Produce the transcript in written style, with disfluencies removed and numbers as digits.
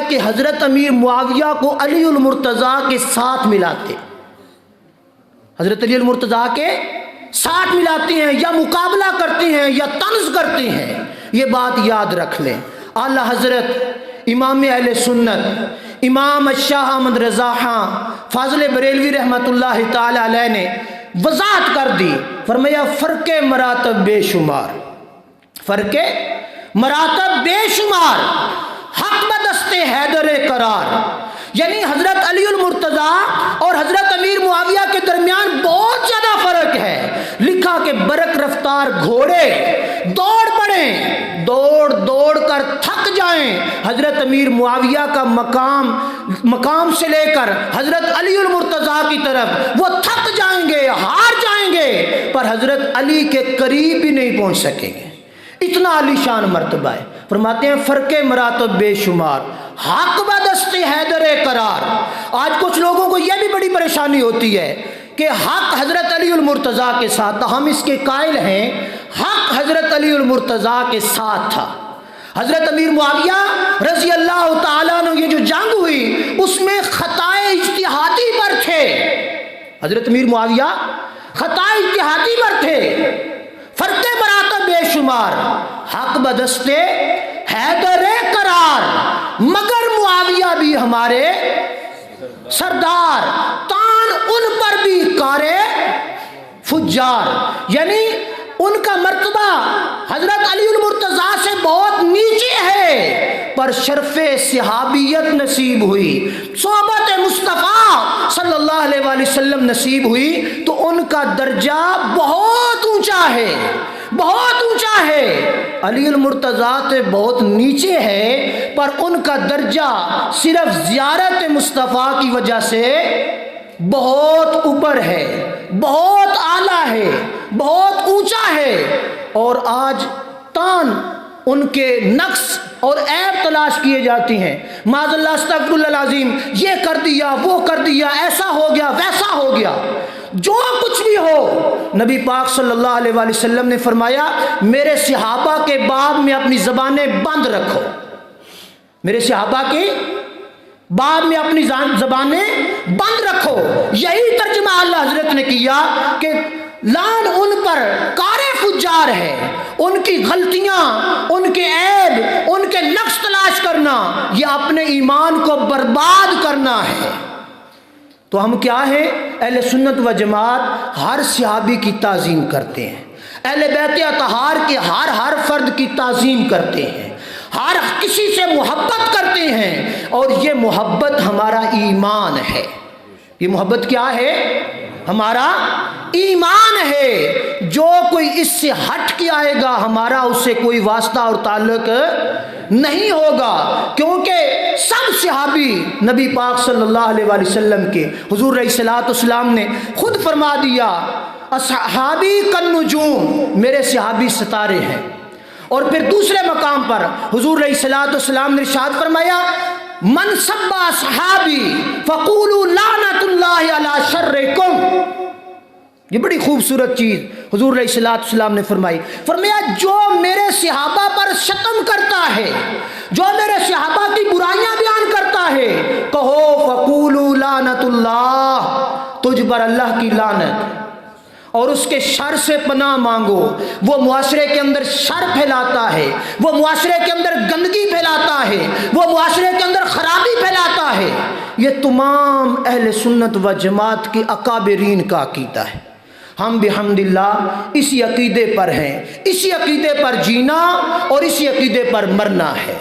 ہے کہ حضرت امیر معاویہ کو علی المرتضیٰ کے ساتھ ملاتے، حضرت علی المرتضیٰ کے ساتھ ملاتے ہیں یا مقابلہ کرتے ہیں یا طنز کرتے ہیں، یہ بات یاد رکھ لیں۔ اعلیٰ حضرت امام اہل سنت امام شاہ احمد رضا خان فاضل بریلوی رحمۃ اللہ تعالی علیہ نے وضاحت کر دی، فرمایا فرق مراتب بے شمار، فرق مراتب بے شمار، حق بدست حیدر قرار، یعنی حضرت علی المرتضیٰ اور حضرت امیر معاویہ کے درمیان بہت زیادہ فرق ہے۔ لکھا کہ برق رفتار گھوڑے دوڑ پڑیں، دوڑ دوڑ کر تھک جائیں، حضرت امیر معاویہ کا مقام سے لے کر حضرت علی المرتضیٰ کی طرف وہ تھک جائیں گے، ہار جائیں گے، پر حضرت علی کے قریب بھی نہیں پہنچ سکیں گے، اتنا عالی شان مرتبہ ہے۔ فرماتے ہیں فرق مراتب بے شمار، حق بدست حیدر قرار۔ آج کچھ لوگوں کو یہ بھی بڑی پریشانی ہوتی ہے کہ حق حضرت علی المرتضیٰ کے ساتھ، ہم اس کے قائل ہیں حق حضرت علی المرتضیٰ کے ساتھ تھا۔ حضرت امیر معاویہ رضی اللہ تعالیٰ عنہ یہ جو جنگ ہوئی اس میں خطائے اجتہادی پر تھے، حضرت امیر معاویہ خطائے اجتہادی پر تھے، فرق مراتب بے شمار، حق بدست حیدر قرار، مگر معاویہ بھی ہمارے سردار، تان ان پر بھی کارے فجار، یعنی ان کا مرتبہ حضرت علی المرتضیٰ سے بہت نیچے ہے، پر شرف صحابیت نصیب ہوئی، صحبت مصطفیٰ صلی اللہ علیہ وآلہ وسلم نصیب ہوئی تو ان کا درجہ بہت اونچا ہے، بہت اونچا ہے۔ علی المرتضیٰ سے بہت نیچے ہے، پر ان کا درجہ صرف زیارت مصطفیٰ کی وجہ سے بہت اوپر ہے، بہت اعلیٰ ہے، بہت اونچا ہے۔ اور آج تان ان کے نقص اور عیب تلاش کیے جاتی ہیں، معاذ اللہ استغفر اللہ العظیم، یہ کر دیا وہ کر دیا، ایسا ہو گیا ویسا ہو گیا، جو کچھ بھی ہو۔ نبی پاک صلی اللہ علیہ وآلہ وسلم نے فرمایا میرے صحابہ کے باب میں اپنی زبانیں بند رکھو، میرے صحابہ کے باب میں اپنی زبانیں بند رکھو۔ یہی ترجمہ اللہ حضرت نے کیا کہ لعن ان پر کار فجار ہے، ان کی غلطیاں، ان کے عیب، ان کے نقص تلاش کرنا یہ اپنے ایمان کو برباد کرنا ہے۔ تو ہم کیا ہیں؟ اہل سنت و جماعت ہر صحابی کی تعظیم کرتے ہیں، اہل بیت اطہار کے ہر فرد کی تعظیم کرتے ہیں، ہر کسی سے محبت کرتے ہیں، اور یہ محبت ہمارا ایمان ہے۔ یہ محبت کیا ہے؟ ہمارا ایمان ہے۔ جو کوئی اس سے ہٹ کے آئے گا ہمارا اس سے کوئی واسطہ اور تعلق نہیں ہوگا، کیونکہ سب صحابی نبی پاک صلی اللہ علیہ وآلہ وسلم کے، حضور علیہ الصلوۃ والسلام نے خود فرما دیا اصحابی کالنجوم، میرے صحابی ستارے ہیں۔ اور پھر دوسرے مقام پر حضور علیہ الصلوۃ والسلام نے ارشاد فرمایا من سب اصحابی فقولوا لعنت اللہ علی شرکم۔ یہ بڑی خوبصورت چیز حضور علیہ الصلوۃ والسلام نے فرمایا جو میرے صحابہ پر شتم کرتا ہے، جو میرے صحابہ کی برائیاں بیان کرتا ہے، کہو فقولوا لعنت اللہ، تجھ پر اللہ کی لعنت اور اس کے شر سے پناہ مانگو۔ وہ معاشرے کے اندر شر پھیلاتا ہے، وہ معاشرے کے اندر گندگی پھیلاتا ہے، وہ معاشرے کے اندر خرابی پھیلاتا ہے۔ یہ تمام اہل سنت و جماعت کی اکابرین کا عقیدہ ہے۔ ہم بحمداللہ اسی عقیدے پر ہیں، اسی عقیدے پر جینا اور اسی عقیدے پر مرنا ہے۔